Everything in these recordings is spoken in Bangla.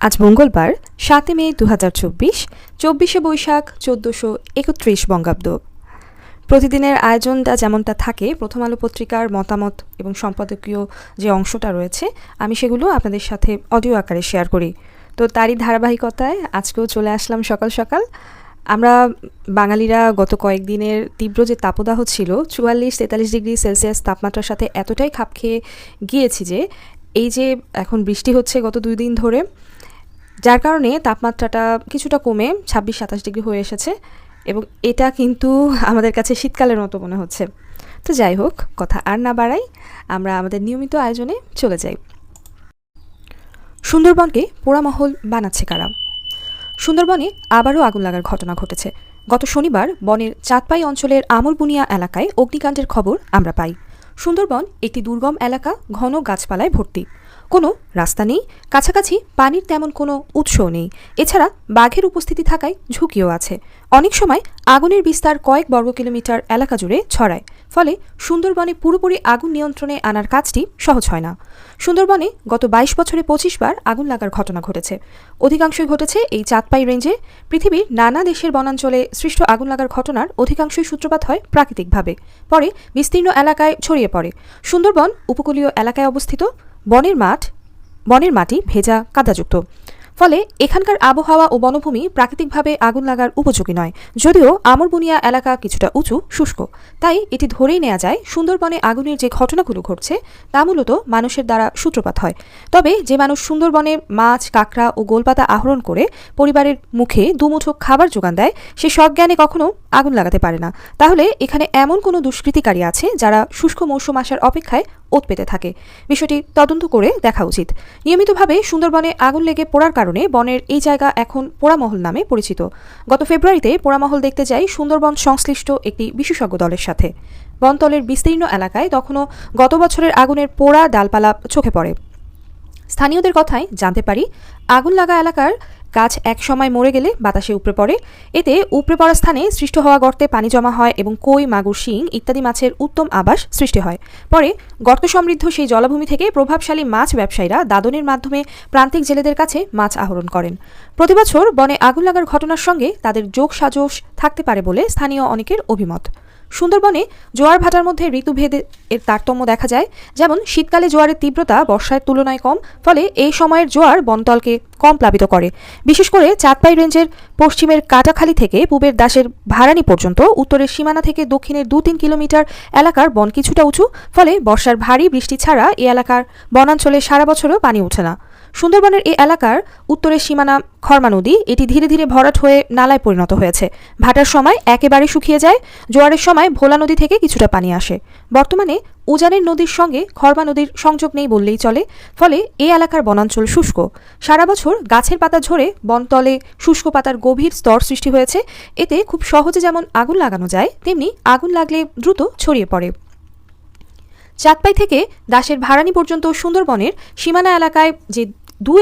আজ মঙ্গলবার ৭ মে ২০২৪, ২৪শে বৈশাখ ১৪৩১ বঙ্গাব্দ। প্রতিদিনের আয়োজনটা যেমনটা থাকে, প্রথম আলো পত্রিকার মতামত এবং সম্পাদকীয় যে অংশটা রয়েছে, আমি সেগুলো আপনাদের সাথে অডিও আকারে শেয়ার করি। তো তারই ধারাবাহিকতায় আজকেও চলে আসলাম সকাল সকাল। আমরা বাঙালিরা গত কয়েকদিনের তীব্র যে তাপদাহ ছিল, ৪৪-৪৩ ডিগ্রি সেলসিয়াস তাপমাত্রার সাথে এতটাই খাপ খেয়ে গিয়েছি যে এই যে এখন বৃষ্টি হচ্ছে গত ২ দিন ধরে, যার কারণে তাপমাত্রাটা কিছুটা কমে ২৬-২৭ ডিগ্রি হয়ে এসেছে এবং এটা কিন্তু আমাদের কাছে শীতকালের মতো মনে হচ্ছে। তো যাই হোক, কথা আর না বাড়াই, আমরা আমাদের নিয়মিত আয়োজনে চলে যাই। সুন্দরবনকে পোড়ামহল বানাচ্ছে কারা? সুন্দরবনে আবারও আগুন লাগার ঘটনা ঘটেছে। গত শনিবার বনের চাঁদপাই অঞ্চলের আমরবুনিয়া এলাকায় অগ্নিকাণ্ডের খবর আমরা পাই। সুন্দরবন একটি দুর্গম এলাকা, ঘন গাছপালায় ভর্তি। কোনো রাস্তা নেই, কাছাকাছি পানির তেমন কোনো উৎসও নেই। এছাড়া বাঘের উপস্থিতি থাকায় ঝুঁকিও আছে। অনেক সময় আগুনের বিস্তার কয়েক বর্গ কিলোমিটার এলাকা জুড়ে ছড়ায়, ফলে সুন্দরবনে পুরোপুরি আগুন নিয়ন্ত্রণে আনার কাজটি সহজ হয় না। সুন্দরবনে গত ২২ বছরে ২৫ বার আগুন লাগার ঘটনা ঘটেছে। অধিকাংশই ঘটেছে এই চাঁদপাই রেঞ্জে। পৃথিবীর নানা দেশের বনাঞ্চলে সৃষ্ট আগুন লাগার ঘটনার অধিকাংশই সূত্রপাত হয় প্রাকৃতিকভাবে, পরে বিস্তীর্ণ এলাকায় ছড়িয়ে পড়ে। সুন্দরবন উপকূলীয় এলাকায় অবস্থিত। বনের মাটি ভেজা কাদাযুক্ত, ফলে এখানকার আবহাওয়া ও বনভূমি প্রাকৃতিকভাবে আগুন লাগার উপযোগী নয়। যদিও আমরবুনিয়া এলাকা কিছুটা উঁচু, শুষ্ক, তাই এটি ধরেই নেওয়া যায় সুন্দরবনে আগুনের যে ঘটনাগুলো ঘটছে তা মূলত মানুষের দ্বারা সূত্রপাত হয়। তবে যে মানুষ সুন্দরবনে মাছ, কাঁকড়া ও গোলপাতা আহরণ করে পরিবারের মুখে দুমুঠো খাবার যোগান দেয়, সে সজ্ঞানে কখনো আগুন লাগাতে পারে না। তাহলে এখানে এমন কোনো দুষ্কৃতিকারী আছে যারা শুষ্ক মৌসুম আসার অপেক্ষায় ওত পেতে থাকে। বিষয়টি তদন্ত করে দেখা উচিত। নিয়মিতভাবে সুন্দরবনে আগুন লেগে পোড়ার কারণে বনের এই জায়গা এখন পোড়ামহল নামে পরিচিত। গত ফেব্রুয়ারিতে পোড়ামহল দেখতে যাই সুন্দরবন সংশ্লিষ্ট একটি বিশেষজ্ঞ দলের সাথে। বনতলের বিস্তীর্ণ এলাকায় তখনও গত বছরের আগুনের পোড়া ডালপালা চোখে পড়ে। স্থানীয়দের কথায় জানতে পারি, আগুন লাগা এলাকার গাছ এক সময় মরে গেলে বাতাসে উপড়ে পড়ে। এতে উপড়ে পড়া স্থানে সৃষ্ট হওয়া গর্তে পানি জমা হয় এবং কই, মাগুর, শিং ইত্যাদি মাছের উত্তম আবাস সৃষ্টি হয়। পরে গর্ত সমৃদ্ধ সেই জলাভূমি থেকে প্রভাবশালী মাছ ব্যবসায়ীরা দাদনের মাধ্যমে প্রান্তিক জেলেদের কাছে মাছ আহরণ করেন। প্রতিবছর বনে আগুন লাগার ঘটনার সঙ্গে তাদের যোগসাজশ থাকতে পারে বলে স্থানীয় অনেকের অভিমত। সুন্দরবনে জোয়ার ভাটার মধ্যে ঋতুভেদে এর তারতম্য দেখা যায়। যেমন শীতকালে জোয়ারের তীব্রতা বর্ষার তুলনায় কম, ফলে এই সময়ের জোয়ার বনতলকে কম প্লাবিত করে। বিশেষ করে চাঁদপাই রেঞ্জের পশ্চিমের কাটাখালী থেকে পূবের দাসের ভাড়ানি পর্যন্ত উত্তরের সীমানা থেকে দক্ষিণের ২-৩ কিলোমিটার এলাকার বন কিছুটা উঁচু, ফলে বর্ষার ভারী বৃষ্টি ছাড়া এই এলাকার বনাঞ্চলে সারা বছরও পানি ওঠে না। সুন্দরবনের এই এলাকার উত্তরের সীমানা খরমা নদী, এটি ধীরে ধীরে ভরাট হয়ে নালায় পরিণত হয়েছে। ভাটার সময় একেবারে শুকিয়ে যায়, জোয়ারের সময় ভোলা নদী থেকে কিছুটা পানি আসে। বর্তমানে উজানের নদীর সঙ্গে খরমা নদীর সংযোগ নেই বললেই চলে, ফলে এই এলাকার বনাঞ্চল শুষ্ক। সারা বছর গাছের পাতা ঝরে বনতলে শুষ্ক পাতার গভীর স্তর সৃষ্টি হয়েছে। এতে খুব সহজে যেমন আগুন লাগানো যায়, তেমনি আগুন লাগলে দ্রুত ছড়িয়ে পড়ে। চাঁদপাই থেকে দাসের ভাড়ানি পর্যন্ত সুন্দরবনের সীমানা এলাকায় যে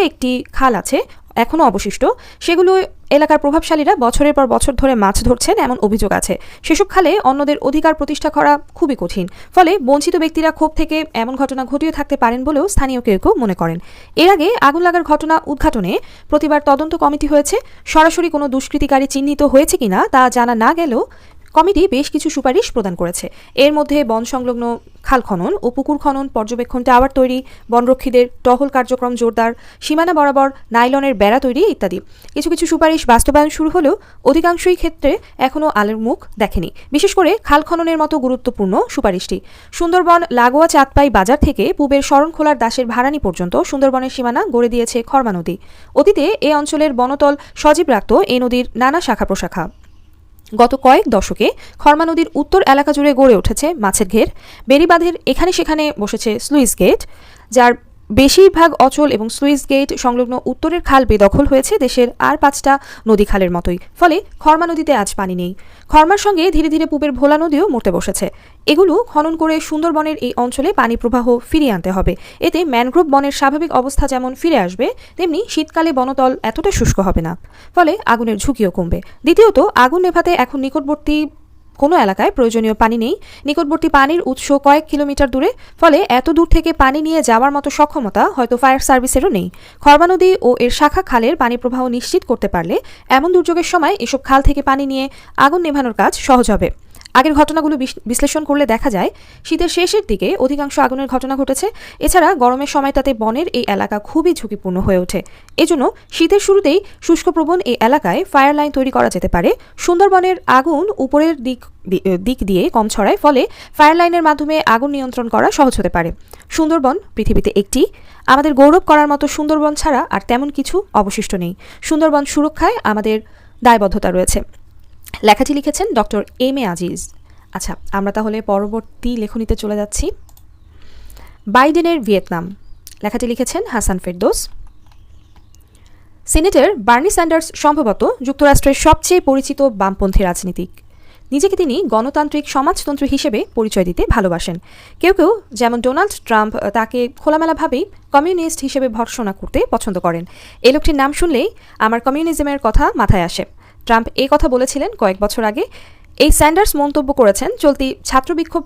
একটি খাল আছে এখনও অবশিষ্ট, সেগুলো এলাকার প্রভাবশালীরা বছরের পর বছর ধরে মাছ ধরছেন এমন অভিযোগ আছে। সেসব খালে অন্যদের অধিকার প্রতিষ্ঠা করা খুবই কঠিন, ফলে বঞ্চিত ব্যক্তিরা ক্ষোভ থেকে এমন ঘটনা ঘটিয়ে থাকতে পারেন বলেও স্থানীয় কেউ কেউ মনে করেন। এর আগে আগুন লাগার ঘটনা উদ্ঘাটনে প্রতিবার তদন্ত কমিটি হয়েছে। সরাসরি কোনো দুষ্কৃতিকারী চিহ্নিত হয়েছে কিনা তা জানা না গেলেও কমিটি বেশ কিছু সুপারিশ প্রদান করেছে। এর মধ্যে বন সংলগ্ন খাল খনন ও পুকুর খনন, পর্যবেক্ষণ টাওয়ার তৈরি, বনরক্ষীদের টহল কার্যক্রম জোরদার, সীমানা বরাবর নাইলনের বেড়া তৈরি ইত্যাদি। কিছু কিছু সুপারিশ বাস্তবায়ন শুরু হলেও অধিকাংশই ক্ষেত্রে এখনও আলোর মুখ দেখেনি। বিশেষ করে খাল খননের মতো গুরুত্বপূর্ণ সুপারিশটি। সুন্দরবন লাগোয়া চাঁদপাই বাজার থেকে পূবের শরণখোলার দাসের ভাড়ানি পর্যন্ত সুন্দরবনের সীমানা গড়ে দিয়েছে খরমা নদী। অতীতে এ অঞ্চলের বনতল সজীব রাখত এই নদীর নানা শাখা প্রশাখা। গত কয়েক দশকে খরমা নদীর উত্তর এলাকা জুড়ে গড়ে উঠেছে মাছের ঘের। বেড়িবাঁধের এখানে সেখানে বসেছে স্লুইস গেট, যার বেশিরভাগ অচল এবং স্লুইস গেট সংলগ্ন উত্তরের খাল বেদখল হয়েছে দেশের আর ৫টা নদী খালের মতোই। ফলে খরমা নদীতে আজ পানি নেই। খরমার সঙ্গে ধীরে ধীরে পূবের ভোলা নদীও মরতে বসেছে। এগুলো খনন করে সুন্দরবনের এই অঞ্চলে পানি প্রবাহ ফিরিয়ে আনতে হবে। এতে ম্যানগ্রোভ বনের স্বাভাবিক অবস্থা যেমন ফিরে আসবে, তেমনি শীতকালে বনতল এতটা শুষ্ক হবে না, ফলে আগুনের ঝুঁকিও কমবে। দ্বিতীয়ত, আগুন নেভাতে এখন নিকটবর্তী কোনো এলাকায় প্রয়োজনীয় পানি নেই, নিকটবর্তী পানির উৎস কয়েক কিলোমিটার দূরে, ফলে এত দূর থেকে পানি নিয়ে যাওয়ার মতো সক্ষমতা হয়তো ফায়ার সার্ভিসেরও নেই। খরবা নদী ও এর শাখা খালের পানি প্রবাহ নিশ্চিত করতে পারলে এমন দুর্যোগের সময় এসব খাল থেকে পানি নিয়ে আগুন নেভানোর কাজ সহজ হবে। আগের ঘটনাগুলো বিশ্লেষণ করলে দেখা যায় শীতের শেষের দিকে অধিকাংশ আগুনের ঘটনা ঘটেছে। এছাড়া গরমের সময়টাতে বনের এই এলাকা খুবই ঝুঁকিপূর্ণ হয়ে ওঠে। এজন্য শীতের শুরুতেই শুষ্কপ্রবণ এই এলাকায় ফায়ার লাইন তৈরি করা যেতে পারে। সুন্দরবনের আগুন উপরের দিক দিয়ে কম ছড়ায়, ফলে ফায়ার লাইনের মাধ্যমে আগুন নিয়ন্ত্রণ করা সহজ হতে পারে। সুন্দরবন পৃথিবীতে একটি, আমাদের গৌরব করার মতো সুন্দরবন ছাড়া আর তেমন কিছু অবশিষ্ট নেই। সুন্দরবন সুরক্ষায় আমাদের দায়বদ্ধতা রয়েছে। লেখাটি লিখেছেন ডক্টর এম এ আজিজ। আচ্ছা, আমরা তাহলে পরবর্তী লেখনীতে চলে যাচ্ছি। বাইডেনের ভিয়েতনাম, লেখাটি লিখেছেন Hasan Ferdous. Senator Bernie Sanders সম্ভবত যুক্তরাষ্ট্রের সবচেয়ে পরিচিত বামপন্থী রাজনীতিক। নিজেকে তিনি গণতান্ত্রিক সমাজতন্ত্রী হিসেবে পরিচয় দিতে ভালোবাসেন। কেউ কেউ, যেমন ডোনাল্ড ট্রাম্প, তাকে খোলামেলাভাবেই কমিউনিস্ট হিসেবে ভর্ৎসনা করতে পছন্দ করেন। এই লোকটির নাম শুনলেই আমার কমিউনিজমের কথা মাথায় আসে। ট্রাম্প এই কথা বলেছিলেন কয়েক বছর আগে। এই স্যান্ডার্স মন্তব্য করেছেন চলতি ছাত্র বিক্ষোভ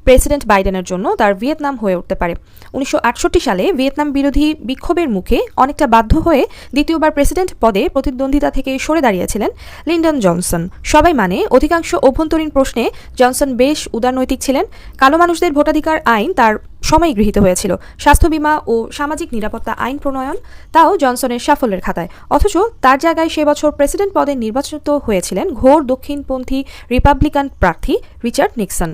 প্রেসিডেন্ট বাইডেনের জন্য তার ভিয়েতনাম হয়ে উঠতে পারে। 1968 সালে ভিয়েতনাম বিরোধী বিক্ষোভের মুখে অনেকটা বাধ্য হয়ে দ্বিতীয়বার প্রেসিডেন্ট পদে প্রতিদ্বন্দ্বিতা থেকে সরে দাঁড়িয়েছিলেন লিন্ডন জনসন। সবাই মানে অধিকাংশ অভ্যন্তরীণ প্রশ্নে জনসন বেশ উদারনৈতিক ছিলেন। কালো মানুষদের ভোটাধিকার আইন তার সময় গৃহীত হয়েছিল। স্বাস্থ্য বীমা ও সামাজিক নিরাপত্তা আইন প্রণয়ন, তাও জনসনের সাফল্যের খাতায়। অথচ তার জায়গায় সে বছর প্রেসিডেন্ট পদে নির্বাচিত হয়েছিলেন ঘোর দক্ষিণপন্থী রিপাবলিকান প্রার্থী রিচার্ড নিক্সন।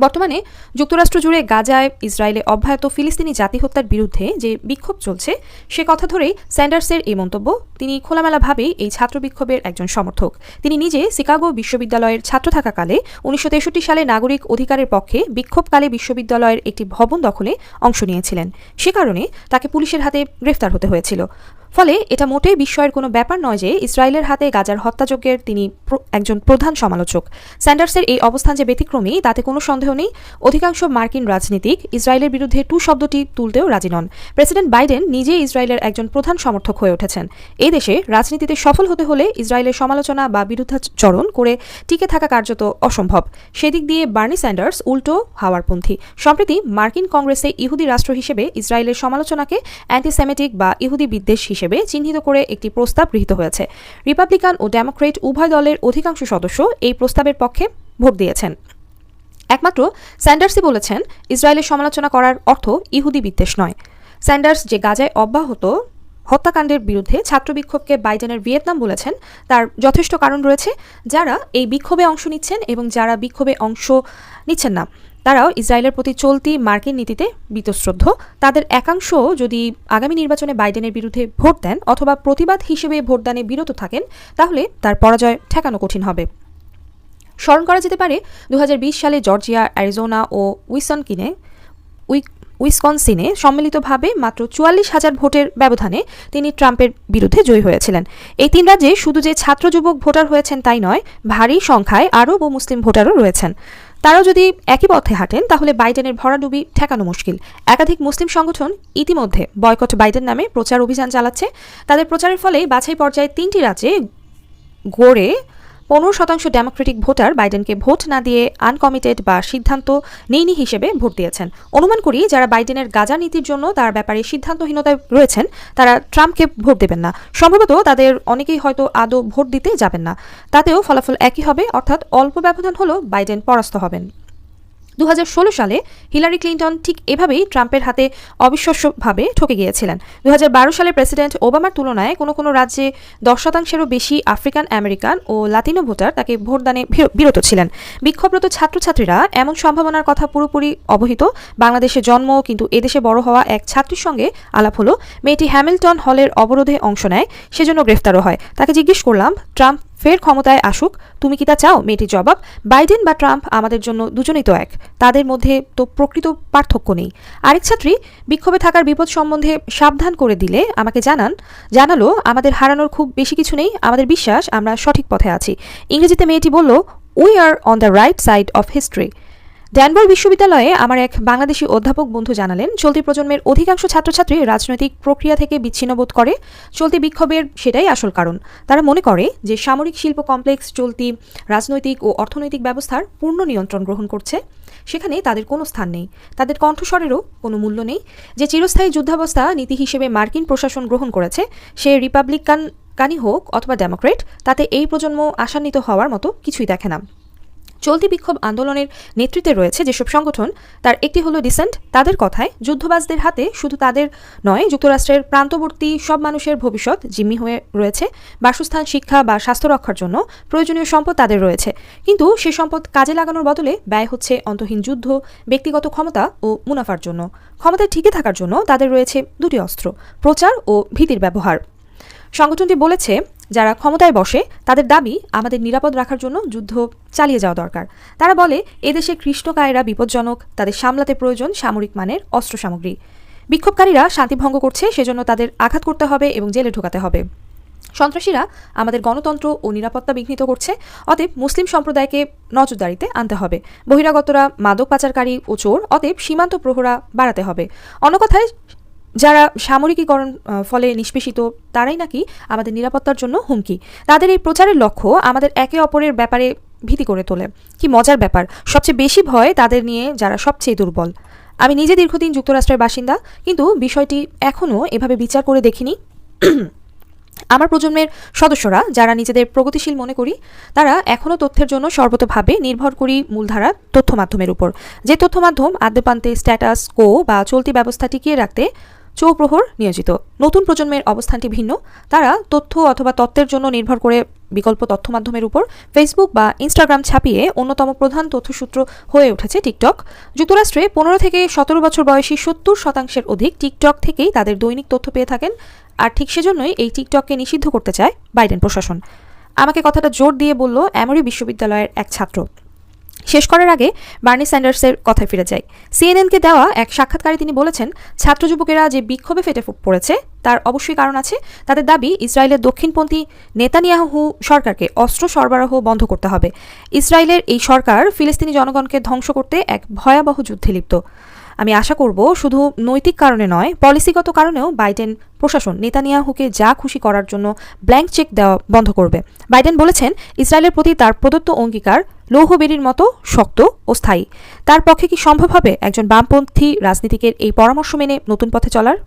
বর্তমানে যুক্তরাষ্ট্র জুড়ে গাজায় ইসরায়েলে অব্যাহত ফিলিস্তিনি জাতিহত্যার বিরুদ্ধে যে বিক্ষোভ চলছে, সে কথা ধরেই স্যান্ডার্সের এই মন্তব্য। তিনি খোলামেলাভাবেই এই ছাত্র বিক্ষোভের একজন সমর্থক। তিনি নিজে শিকাগো বিশ্ববিদ্যালয়ের ছাত্র থাকাকালে 1963 সালে নাগরিক অধিকারের পক্ষে বিক্ষোভকালে বিশ্ববিদ্যালয়ের একটি ভবন দখলে অংশ নিয়েছিলেন। সে কারণে তাকে পুলিশের হাতে গ্রেফতার হতে হয়েছিল। ফলে এটা মোটেই বিস্ময়ের কোনো ব্যাপার নয় যে ইসরায়েলের হাতে গাজার হত্যাযজ্ঞের তিনি একজন প্রধান সমালোচক। স্যান্ডার্সের এই অবস্থান যে ব্যতিক্রমী তাতে কোনো সন্দেহ নেই। অধিকাংশ মার্কিন রাজনীতিক ইসরায়েলের বিরুদ্ধে টু শব্দটি তুলতেও রাজি নন। প্রেসিডেন্ট বাইডেন নিজে ইসরায়েলের একজন প্রধান সমর্থক হয়ে উঠেছেন। এই দেশে রাজনীতিতে সফল হতে হলে ইসরায়েলের সমালোচনা বা বিরুদ্ধাচরণ করে টিকে থাকা কার্যত অসম্ভব। সেদিক দিয়ে বার্নি স্যান্ডার্স উল্টো হাওয়ার পন্থী। সম্প্রতি মার্কিন কংগ্রেসে ইহুদি রাষ্ট্র হিসেবে ইসরায়েলের সমালোচনাকে অ্যান্টিসেমেটিক বা ইহুদি বিদ্বেষ হিসেবে চিহ্নিত করে একটি প্রস্তাব গৃহীত হয়েছে। রিপাবলিকান ও ডেমোক্রেট উভয় দলের অধিকাংশ সদস্য এই প্রস্তাবের পক্ষে ভোট দিয়েছেন। একমাত্র স্যান্ডার্সই বলেছেন ইসরায়েলের সমালোচনা করার অর্থ ইহুদি বিদ্বেষ নয়। স্যান্ডার্স যে গাজায় অব্যাহত হত্যাকাণ্ডের বিরুদ্ধে ছাত্র বিক্ষোভকে বাইডেনের ভিয়েতনাম বলেছেন, তার যথেষ্ট কারণ রয়েছে। যারা এই বিক্ষোভে অংশ নিচ্ছেন এবং যারা বিক্ষোভে অংশ নিচ্ছেন না, তারাও ইসরায়েলের প্রতি চলতি মার্কিন নীতিতে বীতশ্রদ্ধ। তাদের একাংশ যদি আগামী নির্বাচনে বাইডেনের বিরুদ্ধে ভোট দেন অথবা প্রতিবাদ হিসেবে ভোটদানে বিরত থাকেন, তাহলে তার পরাজয় ঠেকানো কঠিন হবে। স্মরণ করা যেতে পারে 2020 সালে জর্জিয়া, অ্যারিজোনা ও উইসকনসিনে সম্মিলিতভাবে মাত্র 44,000 ভোটের ব্যবধানে তিনি ট্রাম্পের বিরুদ্ধে জয়ী হয়েছিলেন। এই তিন রাজ্যে শুধু যে ছাত্র যুবক ভোটার হয়েছেন তাই নয়, ভারী সংখ্যায় আরব ও মুসলিম ভোটারও রয়েছেন। তারাও যদি একই পথে হাঁটেন তাহলে বাইডেনের ভরাডুবি ঠেকানো মুশকিল। একাধিক মুসলিম সংগঠন ইতিমধ্যে বয়কট বাইডেন নামে প্রচার অভিযান চালাচ্ছে। তাদের প্রচারের ফলে বাছাই পর্যায়ে 3টি রাজ্যে গড়ে 15% ডেমোক্রেটিক ভোটার বাইডেনকে ভোট না দিয়ে আনকমিটেড বা সিদ্ধান্ত নেইনি হিসেবে ভোট দিয়েছেন। অনুমান করি যারা বাইডেনের গাজা নীতির জন্য তার ব্যাপারে সিদ্ধান্তহীনতায় রয়েছেন, তারা ট্রাম্পকে ভোট দেবেন না। সম্ভবত তাদের অনেকেই হয়তো আদৌ ভোট দিতে যাবেন না। তাতেও ফলাফল একই হবে, অর্থাৎ অল্প ব্যবধান হলেও বাইডেন পরাস্ত হবেন। 2016 সালে হিলারি ক্লিন্টন ঠিক এভাবেই ট্রাম্পের হাতে অবিশ্বাস্যভাবে ঠকে গিয়েছিলেন। 2012 সালে প্রেসিডেন্ট ওবামার তুলনায় কোনো রাজ্যে 10%-এরও বেশি আফ্রিকান আমেরিকান ও লাতিনো ভোটার তাকে ভোটদানে বিরত ছিলেন। বিক্ষোভরত ছাত্রছাত্রীরা এমন সম্ভাবনার কথা পুরোপুরি অবহিত। বাংলাদেশে জন্ম কিন্তু এদেশে বড় হওয়া এক ছাত্রীর সঙ্গে আলাপ হলো। মেয়েটি হ্যামিল্টন হলের অবরোধে অংশ নেয়, সেজন্য গ্রেফতারও হয়। তাকে জিজ্ঞেস করলাম, ট্রাম্প ফের ক্ষমতায় আসুক, তুমি কি তা চাও? মেয়েটির জবাব, বাইডেন বা ট্রাম্প আমাদের জন্য দুজনেই তো এক, তাদের মধ্যে তো প্রকৃত পার্থক্য নেই। আরেক ছাত্রী বিক্ষোভে থাকার বিপদ সম্বন্ধে সাবধান করে দিলে আমাকে জানালো আমাদের হারানোর খুব বেশি কিছু নেই, আমাদের বিশ্বাস আমরা সঠিক পথে আছি। ইংরেজিতে মেয়েটি বলল, we are on the right side of history. Denver বিশ্ববিদ্যালয়ে আমার এক বাংলাদেশি অধ্যাপক বন্ধু জানালেন, চলতি প্রজন্মের অধিকাংশ ছাত্রছাত্রী রাজনৈতিক প্রক্রিয়া থেকে বিচ্ছিন্ন বোধ করে। চলতি বিক্ষোভের সেটাই আসল কারণ। তারা মনে করে যে সামরিক শিল্প কমপ্লেক্স চলতি রাজনৈতিক ও অর্থনৈতিক ব্যবস্থার পূর্ণ নিয়ন্ত্রণ গ্রহণ করছে। সেখানে তাদের কোনো স্থান নেই, তাদের কণ্ঠস্বরেরও কোনো মূল্য নেই। যে চিরস্থায়ী যুদ্ধাবস্থা নীতি হিসেবে মার্কিন প্রশাসন গ্রহণ করেছে, সে রিপাবলিকানই হোক অথবা ডেমোক্রেট, তাতে এই প্রজন্ম আশান্বিত হওয়ার মতো কিছুই দেখে না। চলতি বিক্ষোভ আন্দোলনের নেতৃত্বে রয়েছে যেসব সংগঠন, তার একটি হলো ডিসেন্ট। তাদের কথায় যুদ্ধবাজদের হাতে শুধু তাদের নয়, যুক্তরাষ্ট্রের প্রান্তবর্তী সব মানুষের ভবিষ্যৎ জিম্মি হয়ে রয়েছে। বাসস্থান, শিক্ষা বা স্বাস্থ্য রক্ষার জন্য প্রয়োজনীয় সম্পদ তাদের রয়েছে, কিন্তু সে সম্পদ কাজে লাগানোর বদলে ব্যয় হচ্ছে অন্তহীন যুদ্ধ, ব্যক্তিগত ক্ষমতা ও মুনাফার জন্য। ক্ষমতায় টিকে থাকার জন্য তাদের রয়েছে দুটি অস্ত্র: প্রচার ও ভীতির ব্যবহার। সংগঠনটি বলেছে, যারা ক্ষমতায় বসে তাদের দাবি আমাদের নিরাপদ রাখার জন্য যুদ্ধ চালিয়ে যাওয়া দরকার। তারা বলে, এদেশে কৃষ্ণকায়েরা বিপজ্জনক, তাদের সামলাতে প্রয়োজন সামরিক মানের অস্ত্র সামগ্রী। বিক্ষোভকারীরা শান্তি ভঙ্গ করছে, সেজন্য তাদের আঘাত করতে হবে এবং জেলে ঢোকাতে হবে। সন্ত্রাসীরা আমাদের গণতন্ত্র ও নিরাপত্তা বিঘ্নিত করছে, অতএব মুসলিম সম্প্রদায়কে নজরদারিতে আনতে হবে। বহিরাগতরা মাদক পাচারকারী ও চোর, অতএব সীমান্ত প্রহরা বাড়াতে হবে। অন্য কথায়, যারা সামরিকীকরণ ফলে নিষ্পেষিত, তারাই নাকি আমাদের নিরাপত্তার জন্য হুমকি। তাদের এই প্রচারের লক্ষ্য আমাদের একে অপরের ব্যাপারে ভীতি করে তোলে। কি মজার ব্যাপার! সবচেয়ে বেশি ভয় তাদের নিয়ে যারা সবচেয়ে দুর্বল। আমি নিজে দীর্ঘদিন যুক্তরাষ্ট্রের বাসিন্দা, কিন্তু বিষয়টি এখনও এভাবে বিচার করে দেখিনি। আমার প্রজন্মের সদস্যরা যারা নিজেদের প্রগতিশীল মনে করি, তারা এখনও তথ্যের জন্য সর্বতোভাবে নির্ভর করি মূলধারা তথ্য মাধ্যমের উপর। যে তথ্য মাধ্যম আদ্যপান্তে স্ট্যাটাস কো বা চলতি ব্যবস্থা টিকিয়ে রাখতে চৌপ্রহর নিয়োজিত। নতুন প্রজন্মের অবস্থানটি ভিন্ন। তারা তথ্য অথবা তত্ত্বের জন্য নির্ভর করে বিকল্প তথ্য মাধ্যমের উপর। ফেসবুক বা ইনস্টাগ্রাম ছাপিয়ে অন্যতম প্রধান তথ্যসূত্র হয়ে উঠেছে টিকটক। যুক্তরাষ্ট্রে 15 থেকে 17 বছর বয়সী 70% অধিক টিকটক থেকেই তাদের দৈনিক তথ্য পেয়ে থাকেন। আর ঠিক সেজন্যই এই টিকটককে নিষিদ্ধ করতে চায় বাইডেন প্রশাসন। আমাকে কথাটা জোর দিয়ে বলল এমরি বিশ্ববিদ্যালয়ের এক ছাত্র। শেষ করার আগে বার্নি স্যান্ডার্সের কথায় ফিরে যাই। সিএনএনকে দেওয়া এক সাক্ষাৎকারে তিনি বলেছেন, ছাত্র যুবকেরা যে বিক্ষোভে ফেটে পড়েছে তার অবশ্যই কারণ আছে। তাদের দাবি, ইসরায়েলের দক্ষিণপন্থী নেতানিয়াহু সরকারকে অস্ত্র সরবরাহ বন্ধ করতে হবে। ইসরায়েলের এই সরকার ফিলিস্তিনি জনগণকে ধ্বংস করতে এক ভয়াবহ যুদ্ধে লিপ্ত। আমি আশা করব শুধু নৈতিক কারণে নয়, পলিসিগত কারণেও বাইডেন প্রশাসন নেতানিয়াহুকে যা খুশি করার জন্য ব্ল্যাঙ্ক চেক দেওয়া বন্ধ করবে। বাইডেন বলেছেন, ইসরায়েলের প্রতি তার প্রদত্ত অঙ্গীকার লৌহবেড়ির মতো শক্ত ও স্থায়ী। তার পক্ষে কি সম্ভব হবে একজন বামপন্থী রাজনীতিকের এই পরামর্শ মেনে নতুন পথে চলার?